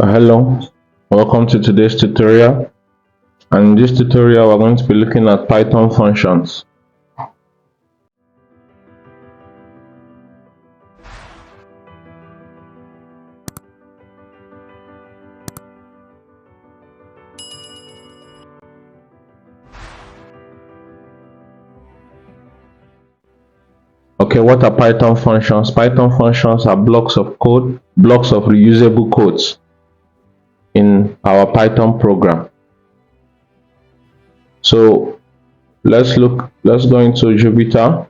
Hello, welcome to today's tutorial. And in this tutorial, we're going to be looking at Python functions. Okay, what are Python functions? Python functions are blocks of code, blocks of reusable codes in our Python program. So let's go into Jupyter.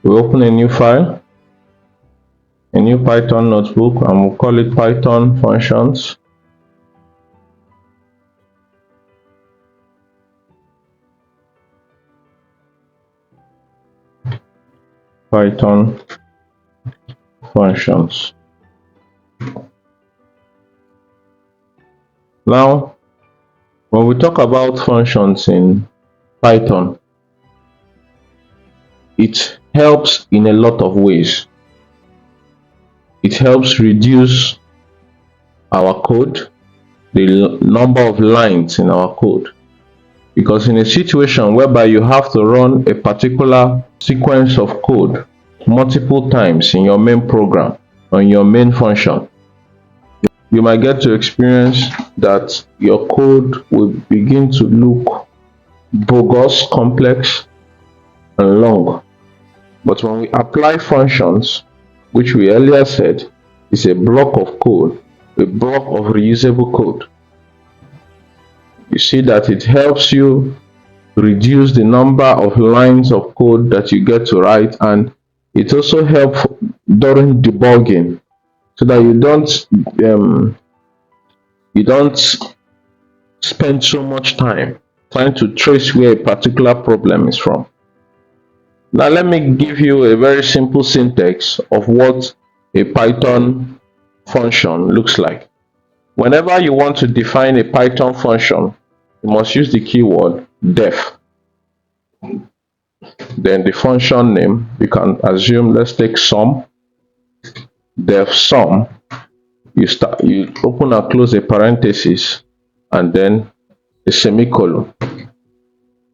We open a new file, a new Python notebook, and we'll call it Python functions. Python functions. Now, when we talk about functions in Python, it helps in a lot of ways. It helps reduce our code, the number of lines in our code. Because in a situation whereby you have to run a particular sequence of code multiple times in your main program, on your main function, you might get to experience that your code will begin to look bogus, complex, and long. But when we apply functions, which we earlier said is a block of code, a block of reusable code, you see that it helps you reduce the number of lines of code that you get to write, and it also helps during debugging so that you don't spend so much time trying to trace where a particular problem is from. Now let me give you a very simple syntax of what a Python function looks like. Whenever you want to define a Python function, you must use the keyword def. Then the function name, you can assume, let's take sum, def sum. You open and close a parenthesis and then a semicolon.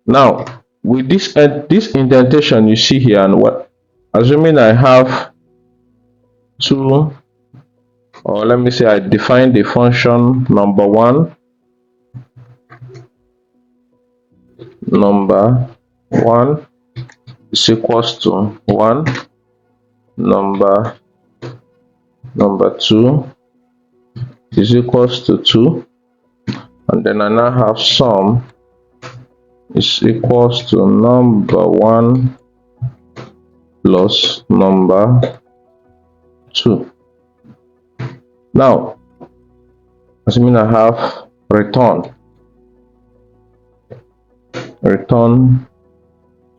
Now with this indentation you see here, and assuming I have two, or let me say I define the function number one is equals to 1, number 2 is equals to 2, and then I now have sum is equals to number 1 plus number 2. Now assuming I have return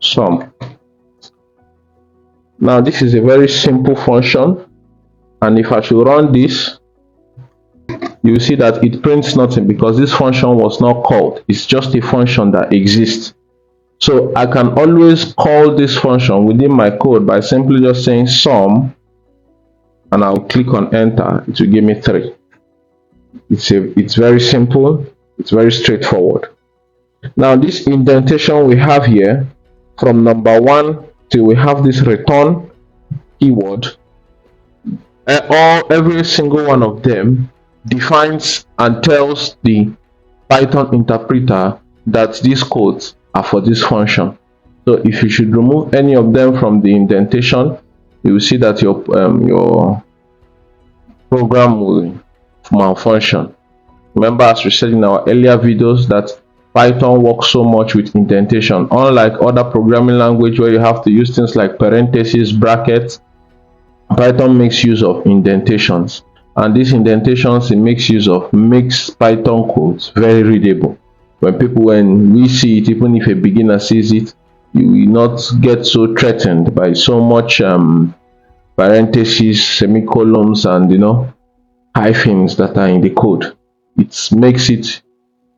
sum. Now this is a very simple function, and if I should run this, you will see that it prints nothing because this function was not called. It's just a function that exists. So I can always call this function within my code by simply just saying sum, and I'll click on enter. It will give me 3. It's very simple, it's very straightforward. Now this indentation we have here, from number 1 till we have this return keyword, every single one of them defines and tells the Python interpreter that these codes are for this function. So if you should remove any of them from the indentation, you will see that your program will malfunction. Remember, as we said in our earlier videos, that Python works so much with indentation. Unlike other programming language where you have to use things like parentheses, brackets, Python makes use of indentations, and these indentations it makes use of makes Python codes very readable. When we see it, even if a beginner sees it, you will not get so threatened by so much parentheses, semicolons, and hyphens that are in the code. It makes it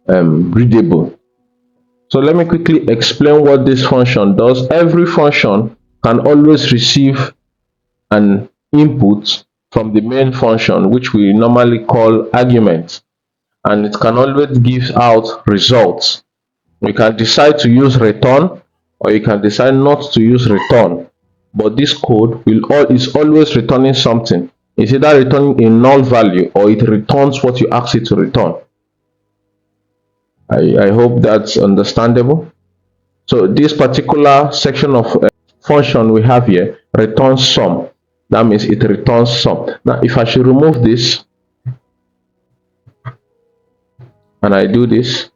readable. So let me quickly explain what this function does. Every function can always receive an input from the main function, which we normally call argument, and it can always give out results. You can decide to use return, or you can decide not to use return, but this code is always returning something. It's either returning a null value or it returns what you ask it to return. I hope that's understandable. So this particular section of function we have here returns sum. That means it returns sum. Now if I should remove this and I do this,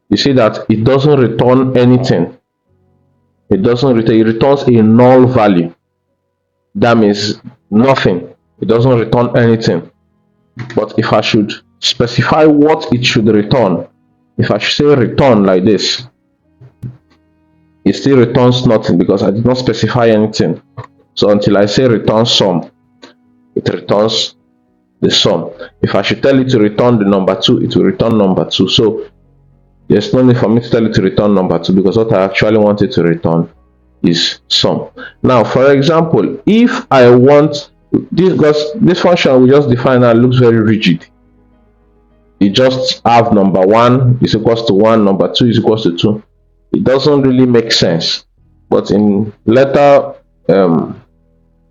you see that it doesn't return anything. It returns a null value. That means nothing. It doesn't return anything. But if I should specify what it should return, if I should say return like this, it still returns nothing because I did not specify anything. So until I say return sum, it returns the sum. If I should tell it to return the number 2, it will return number 2. So there's no need for me to tell it to return number 2 because what I actually want it to return is sum. Now, for example, if I want this, because this function we just defined now looks very rigid. It just have number 1 is equals to 1, number 2 is equals to 2. It doesn't really make sense. But in later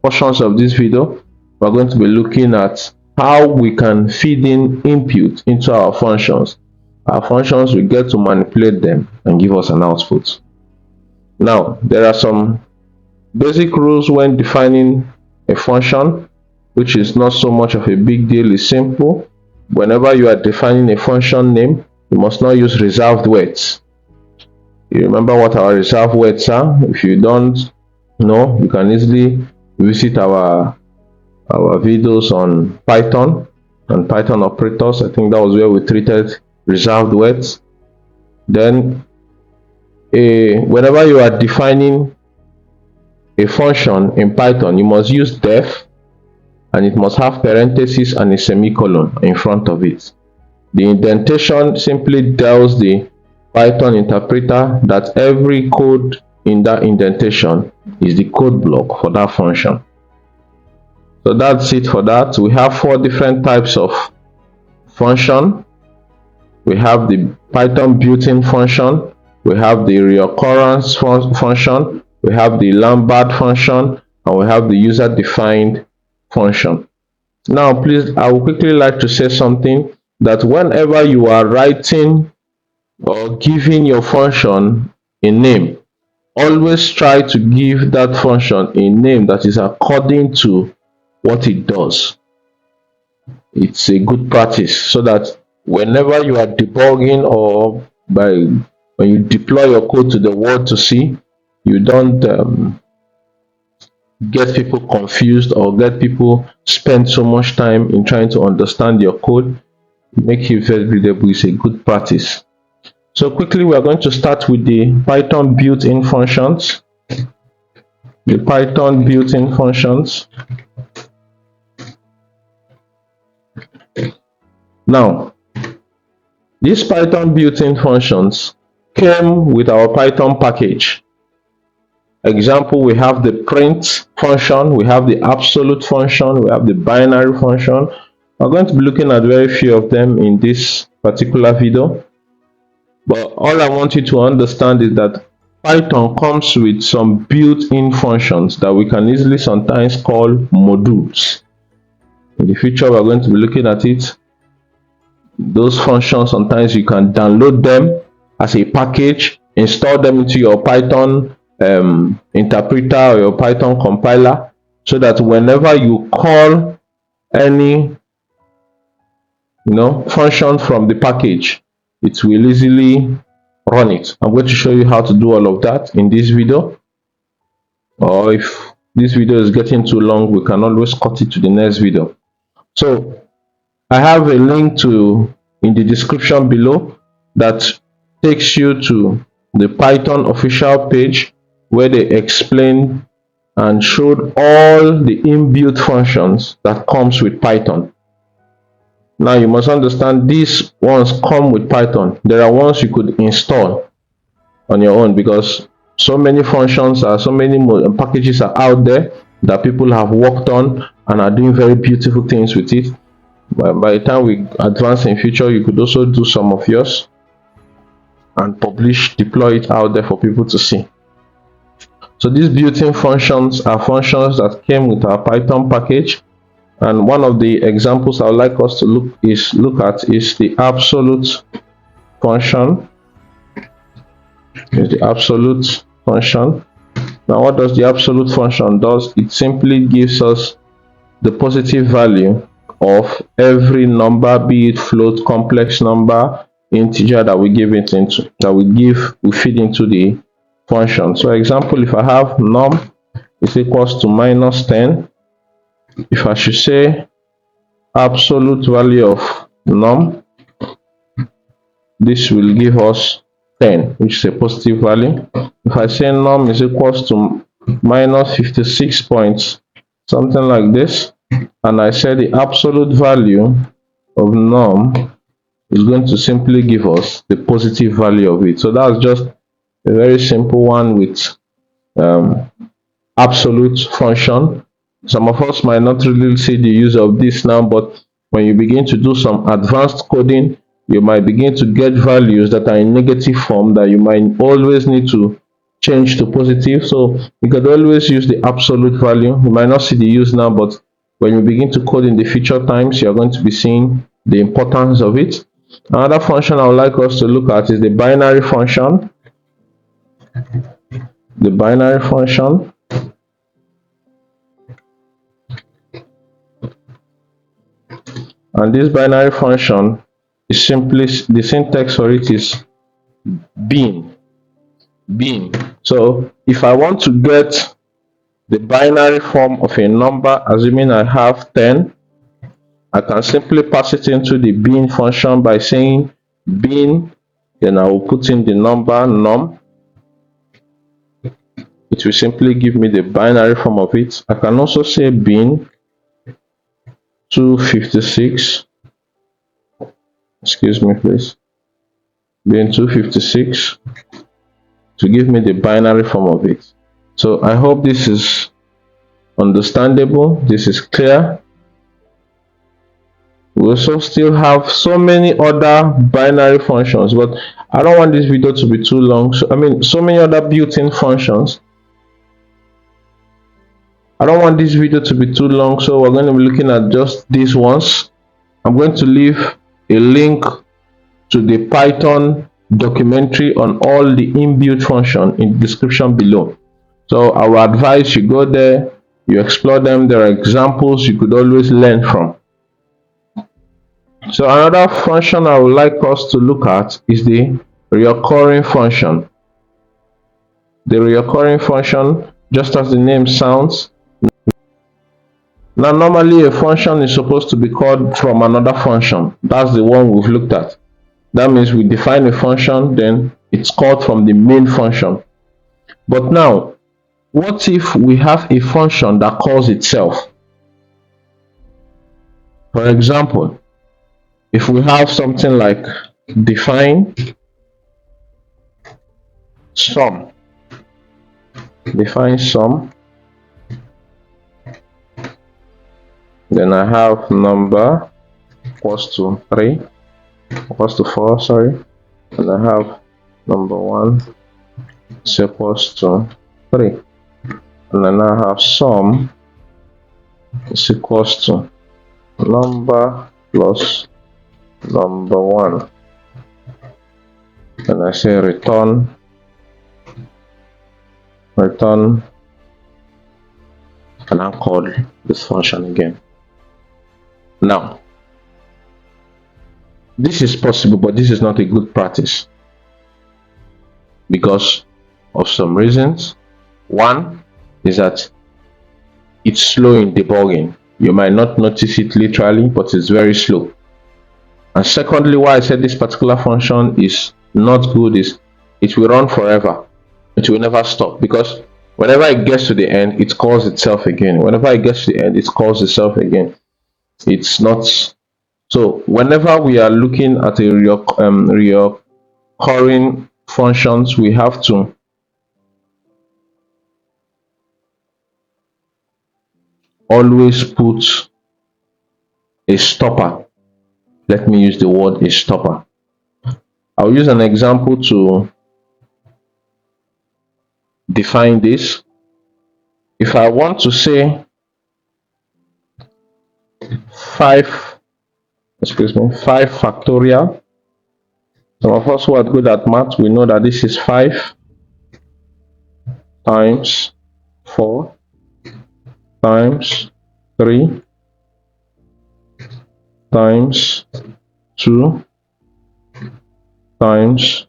portions of this video, we're going to be looking at how we can feed in input into our functions. Our functions will get to manipulate them and give us an output. Now, there are some basic rules when defining a function, which is not so much of a big deal. It's simple. Whenever you are defining a function name, you must not use reserved words. You remember what our reserved words are? If you don't know, you can easily visit our videos on Python and Python operators. I think that was where we treated reserved words. Then whenever you are defining a function in Python, you must use def, and it must have parentheses and a semicolon in front of it. The indentation simply tells the Python interpreter that every code in that indentation is the code block for that function. So that's it for that. We have 4 different types of function. We have the Python built-in function, we have the reoccurrence function, we have the lambard function, and we have the user-defined function. Now, please, I would quickly like to say something, that whenever you are writing or giving your function a name, always try to give that function a name that is according to what it does. It's a good practice so that whenever you are debugging or when you deploy your code to the world to see, you don't get people confused or get people spend so much time in trying to understand your code. Make it very readable is a good practice. So quickly, we are going to start with the Python built-in functions. The Python built-in functions. Now, these Python built-in functions came with our Python package. Example, we have the print function, we have the absolute function, we have the binary function. We're going to be looking at very few of them in this particular video. But all I want you to understand is that Python comes with some built-in functions that we can easily sometimes call modules. In the future, we're going to be looking at it. Those functions, sometimes you can download them as a package, install them into your Python interpreter or your Python compiler, so that whenever you call any function from the package, it will easily run it. I'm going to show you how to do all of that in this video, or if this video is getting too long, we can always cut it to the next video. So I have a link in the description below that takes you to the Python official page, where they explain and showed all the inbuilt functions that comes with Python. Now you must understand, these ones come with Python. There are ones you could install on your own, because so many functions so many packages are out there that people have worked on and are doing very beautiful things with it. By the time we advance in future, you could also do some of yours and deploy it out there for people to see. So these built-in functions are functions that came with our Python package, and one of the examples I would like us to look at is the absolute function. Now what does the absolute function does? It simply gives us the positive value of every number, be it float, complex number, integer, that we feed into the function. So example, if I have num is equals to -10, if I should say absolute value of num, this will give us 10, which is a positive value. If I say num is equals to -56 points, something like this, and I say the absolute value of num is going to simply give us the positive value of it. So that's just a very simple one with absolute function. Some of us might not really see the use of this now, but when you begin to do some advanced coding, you might begin to get values that are in negative form that you might always need to change to positive. So you could always use the absolute value. You might not see the use now, but when you begin to code in the future times, you are going to be seeing the importance of it. Another function I would like us to look at is the binary function. The binary function. And this binary function is simply, the syntax for it is bin. So if I want to get the binary form of a number, assuming I have 10, I can simply pass it into the bin function by saying bin, then I will put in the number num. It will simply give me the binary form of it. I can also say bin 256, excuse me please, bin 256, to give me the binary form of it. So I hope this is understandable, this is clear. We also still have so many other binary functions, but I don't want this video to be too long. So many other built-in functions. I don't want this video to be too long, so we're going to be looking at just these ones. I'm going to leave a link to the Python documentary on all the inbuilt function in the description below. So I would advise you go there, you explore them. There are examples you could always learn from. So another function I would like us to look at is the reoccurring function. The reoccurring function, just as the name sounds. Now normally a function is supposed to be called from another function. That's the one we've looked at. That means we define a function, then it's called from the main function. But now, what if we have a function that calls itself? For example, if we have something like define sum, then I have number equals to 3, equals to 4, sorry, and I have number 1 is equals to 3, and then I have sum is equals to number plus number 1, and I say return, and I'll call this function again. Now, this is possible, but this is not a good practice because of some reasons. One is that it's slow in debugging. You might not notice it literally, but it's very slow. And secondly, why I said this particular function is not good is it will run forever. It will never stop, because whenever it gets to the end, it calls itself again. Whenever it gets to the end, it calls itself again. It's not. So whenever we are looking at a reoccurring functions, we have to always put a stopper. Let me use the word a stopper. I'll use an example to define this. If I want to say 5, 5 factorial, some of us who are good at math, we know that this is 5 times 4 times 3 times 2 times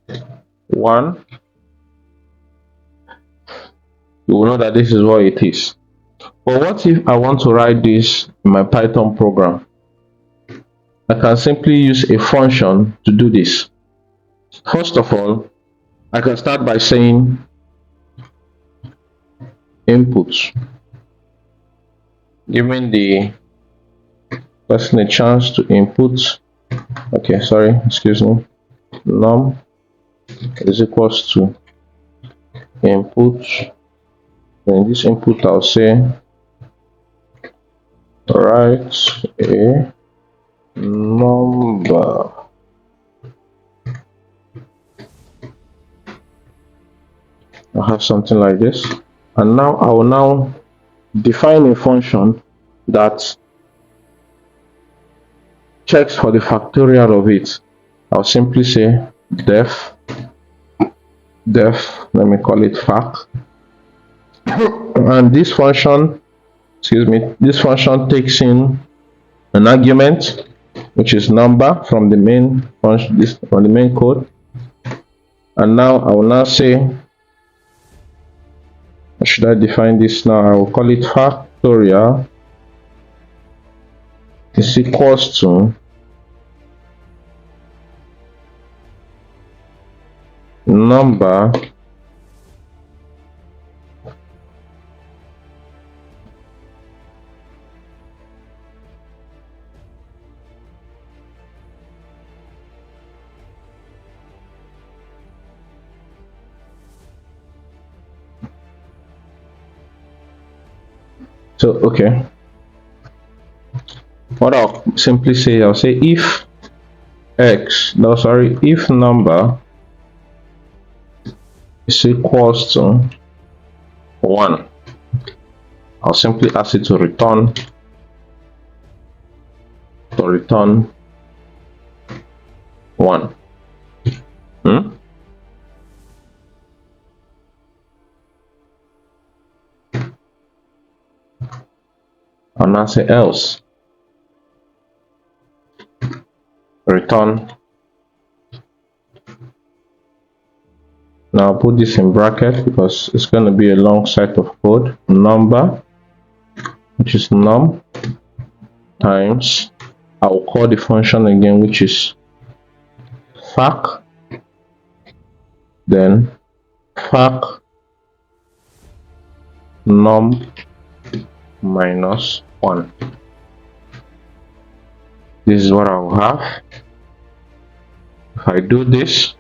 1. You will know that this is what it is. But what if I want to write this in my Python program? I can simply use a function to do this. First of all, I can start by saying input, giving the person a chance to input. Okay, sorry, excuse me. Num is equals to input. In this input, I'll say write a number. I have something like this, and now I will now define a function that checks for the factorial of it. I'll simply say def, let me call it fact, and this function, this function takes in an argument which is number from the main function, from the main code. And now I will now say, should I define this now? I will call it factorial is equals to number so okay, what I'll simply say, I'll say if if number is equals to 1, I'll simply ask it to return 1. And now say else return. Now I'll put this in bracket because it's going to be a long set of code. Number, which is num, times, I will call the function again, which is fac, then fac num minus 1. This is what I will have. If I do this,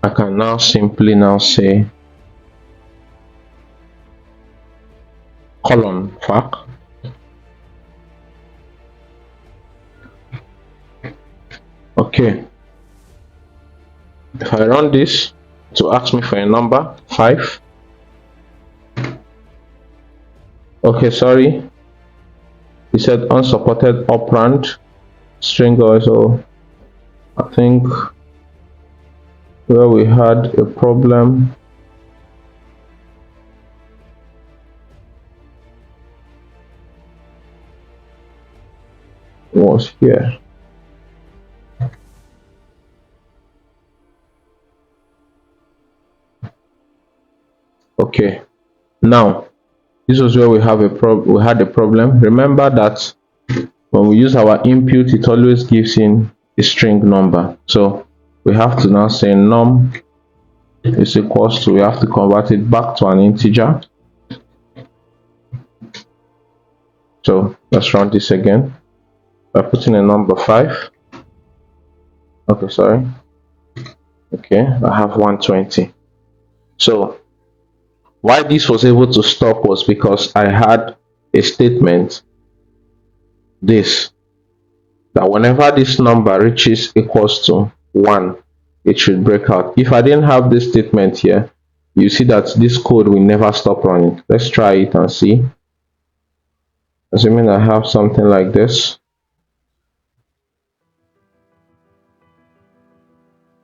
I can now simply say colon fac, okay. If I run this to ask me for a number 5, okay, sorry, he said unsupported operand string also. I think where we had a problem was here. Okay, now this was where we had a problem. Remember that when we use our input, it always gives in a string number, so we have to now say num is equals to, we have to convert it back to an integer. So let's run this again by putting a number 5. Okay, sorry. Okay, I have 120. So Why this was able to stop was because I had a statement, this, that whenever this number reaches equals to 1, it should break out. If I didn't have this statement here, you see that this code will never stop running. Let's try it and see. Assuming I have something like this.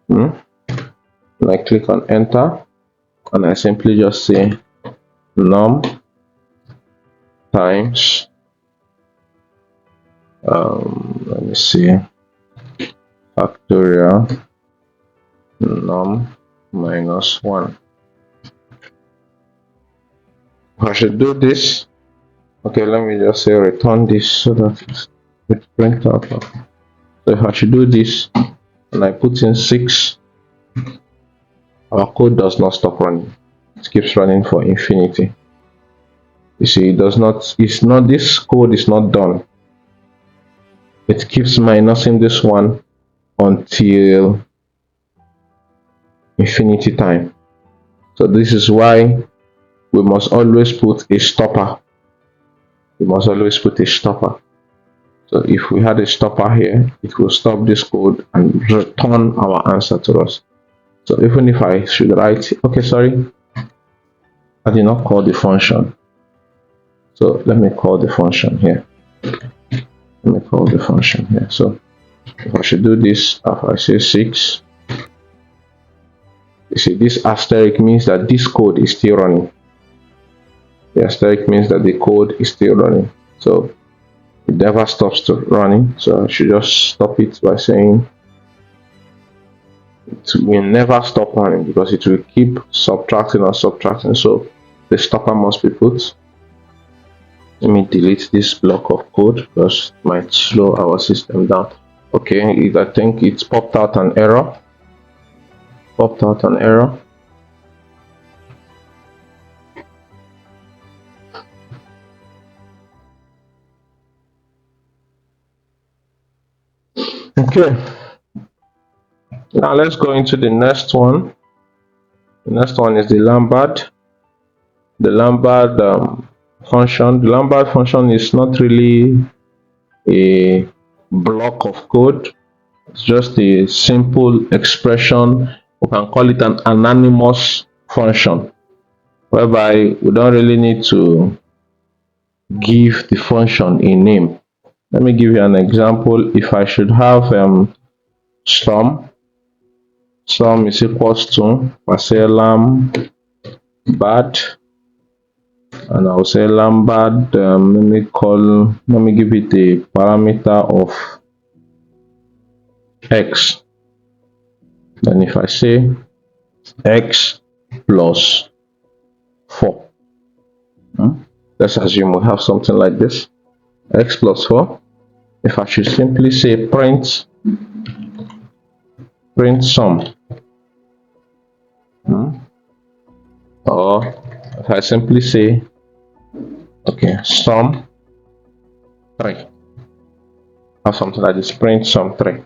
And I click on enter, and I simply just say num times let me see, factorial num minus 1. I should do this. Okay, let me just say return this so that it prints out. So if I should do this and I put in 6, our code does not stop running. It keeps running for infinity. You see, this code is not done. It keeps minusing this one until infinity time. So this is why we must always put a stopper. We must always put a stopper. So if we had a stopper here, it will stop this code and return our answer to us. So even if I should write, okay, sorry, I did not call the function. So let me call the function here. Let me call the function here. So if I should do this, if I say 6, you see this asterisk means that this code is still running. The asterisk means that the code is still running. So it never stops to running. So I should just stop it by saying it will never stop running because it will keep subtracting and subtracting. So the stopper must be put. Let me delete this block of code because it might slow our system down. Okay, I think it's popped out an error. Popped out an error. Okay, now let's go into the next one. The next one is the lambard. The lambard function. The lambard function is not really a block of code. It's just a simple expression. We can call it an anonymous function, whereby we don't really need to give the function a name. Let me give you an example. If I should have sum is equals to, I say lambard, and I'll say lambard, let me give it a parameter of x. Then if I say x plus 4, let's assume we have something like this, x plus 4. If I should simply say print sum, or if I simply say, okay, sum 3, have something like this, print sum 3.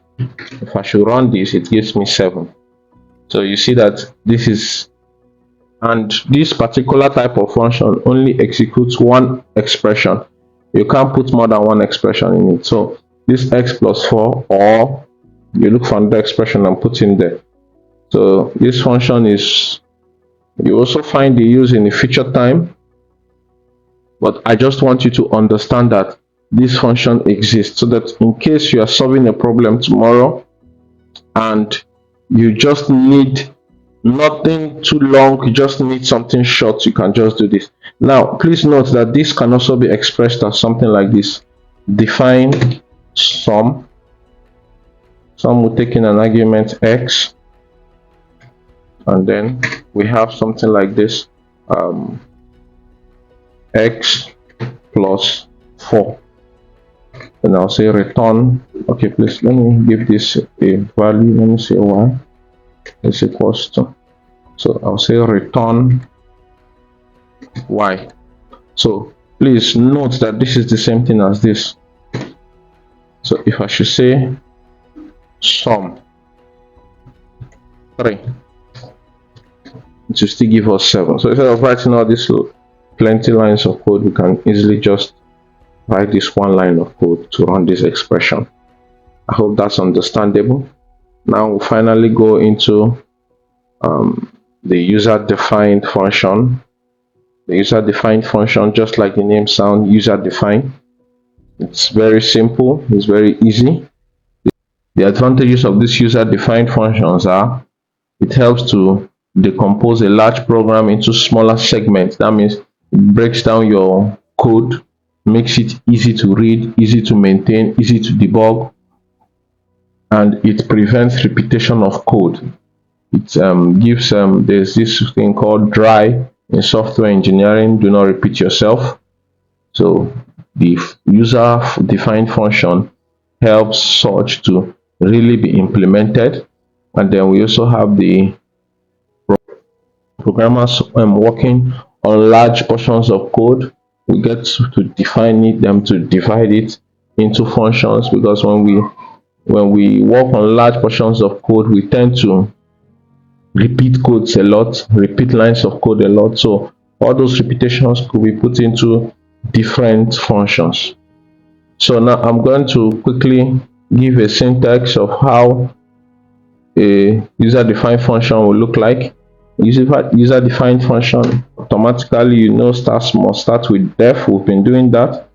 If I should run this, it gives me 7. So you see that this is, and this particular type of function only executes one expression. You can't put more than one expression in it. So this x plus 4, or you look for the expression and put in there. So this function is, you also find the use in the future time, but I just want you to understand that this function exists so that in case you are solving a problem tomorrow and you just need nothing too long, you just need something short, you can just do this. Now please note that this can also be expressed as something like this: define sum will take in an argument x, and then we have something like this, x plus 4, and I'll say return, okay, please let me give this a value, let me say y is equals to, so I'll say return y. So please note that this is the same thing as this. So if I should say sum 3, it will still give us 7. So instead of writing all these plenty lines of code, we can easily just write this one line of code to run this expression. I hope that's understandable. Now we'll finally go into the user-defined function. The user-defined function, just like the name sounds, user-defined. It's very simple, it's very easy. The advantages of these user-defined functions are it helps to decompose a large program into smaller segments. That means it breaks down your code, makes it easy to read, easy to maintain, easy to debug, and it prevents repetition of code. It gives there's this thing called dry in software engineering, do not repeat yourself. So the user defined function helps such to really be implemented. And then we also have the programmers working on large portions of code. We get to define it, them to divide it into functions, because when we work on large portions of code, we tend to repeat codes a lot, repeat lines of code a lot. So all those repetitions could be put into different functions. So now I'm going to quickly give a syntax of how a user-defined function will look like. User-defined function automatically, must start with def. We've been doing that,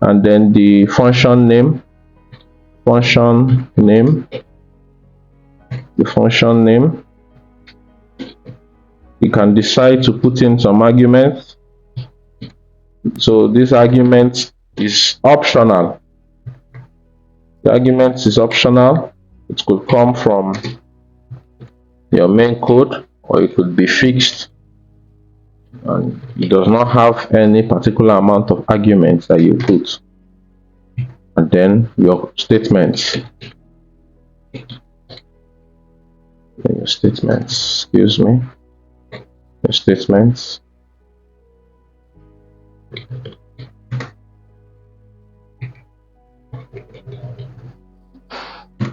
and then the function name, the function name. You can decide to put in some arguments. So this argument is optional. The argument is optional. It could come from your main code, or it could be fixed, and it does not have any particular amount of arguments that you put. And then your statements. Your statements.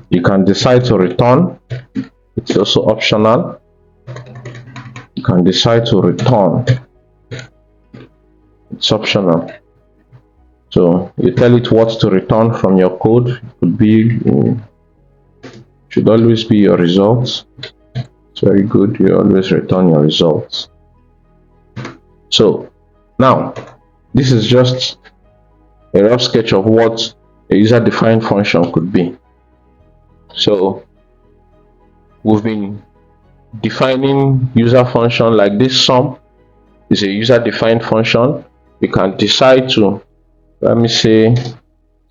You can decide to return. It's also optional. You can decide to return. It's optional. So you tell it what to return from your code. It could be, should always be your results. It's very good. You always return your results. So now this is just a rough sketch of what a user-defined function could be. So we've been defining user function like this. Sum is a user-defined function. You can decide to, let me say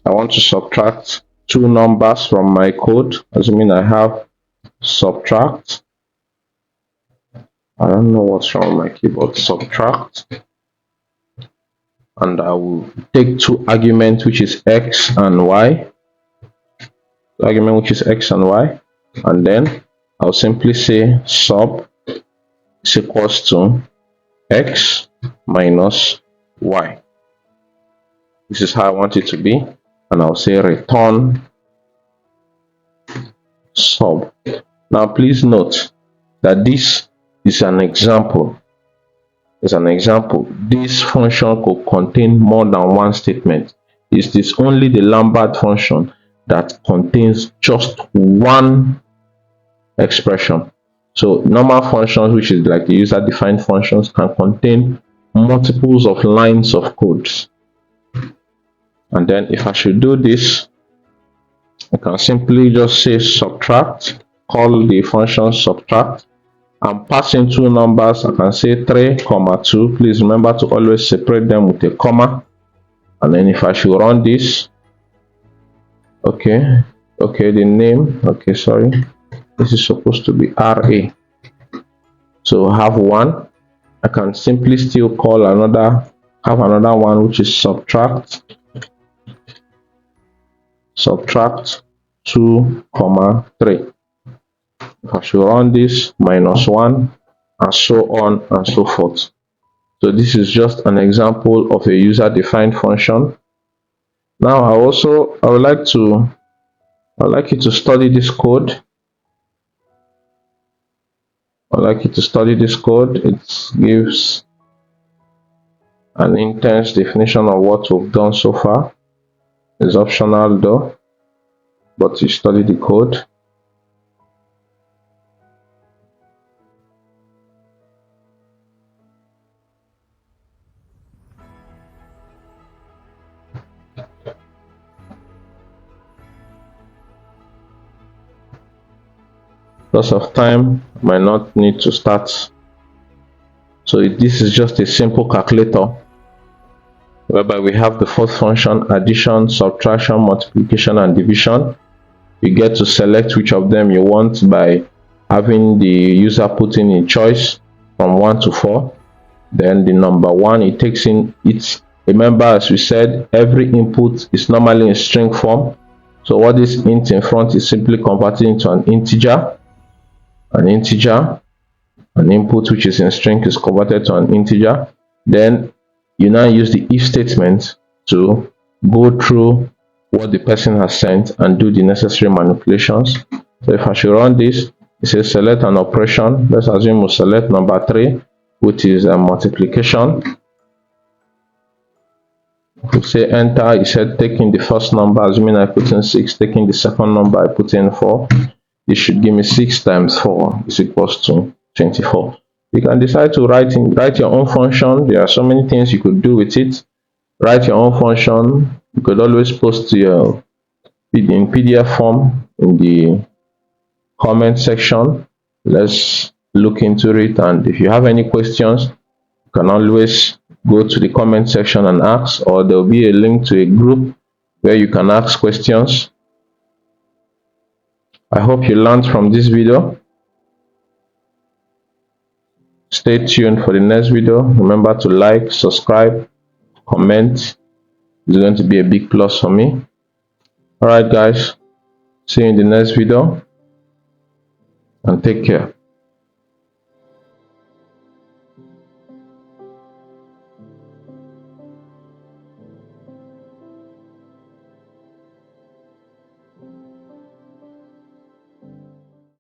I want to subtract two numbers from my code, assuming I have subtract. I don't know what's wrong with my keyboard. Subtract, and I will take two arguments, which is x and y. The argument which is x and y, and then I'll simply say sub is equals to x minus y. This is how I want it to be, and I'll say return sub. Now please note that this is an example. It's an example. This function could contain more than one statement. It is only the lambard function that contains just one expression. So normal functions, which is like the user-defined functions, can contain multiples of lines of codes. And then if I should do this, I can simply just say subtract, call the function subtract, and pass in two numbers. I can say 3, 2. Please remember to always separate them with a comma. And then if I should run this, okay, the name, okay, sorry, this is supposed to be RA. So I have 1. I can simply still call another one, which is subtract 2, 3. If I should run this, -1, and so on and so forth. So this is just an example of a user-defined function. Now I would like you to study this code. I'd like you to study this code. It gives an intense definition of what we've done so far. It's optional though, but you study the code. Because of time, I might not need to start. So this is just a simple calculator whereby we have the fourth function: addition, subtraction, multiplication, and division. You get to select which of them you want by having the user put in a choice from 1 to 4. Then the number 1, it takes in its, remember as we said, every input is normally in string form. So what this int in front is simply converted into an integer. An input which is in string is converted to an integer. Then you now use the if statement to go through what the person has sent and do the necessary manipulations. So if I should run this, it says select an operation. Let's assume we select number 3, which is a multiplication. If we say enter, it said taking the first number, assuming I put in 6, taking the second number, I put in 4. It should give me 6 times 4 is equals to 24. You can decide to write your own function. There are so many things you could do with it. Write your own function. You could always post your in PDF form in the comment section. Let's look into it, and if you have any questions, you can always go to the comment section and ask, or there will be a link to a group where you can ask questions. I hope you learned from this video. Stay tuned for the next video. Remember to like, subscribe, comment. It's going to be a big plus for me. Alright guys, see you in the next video, and take care.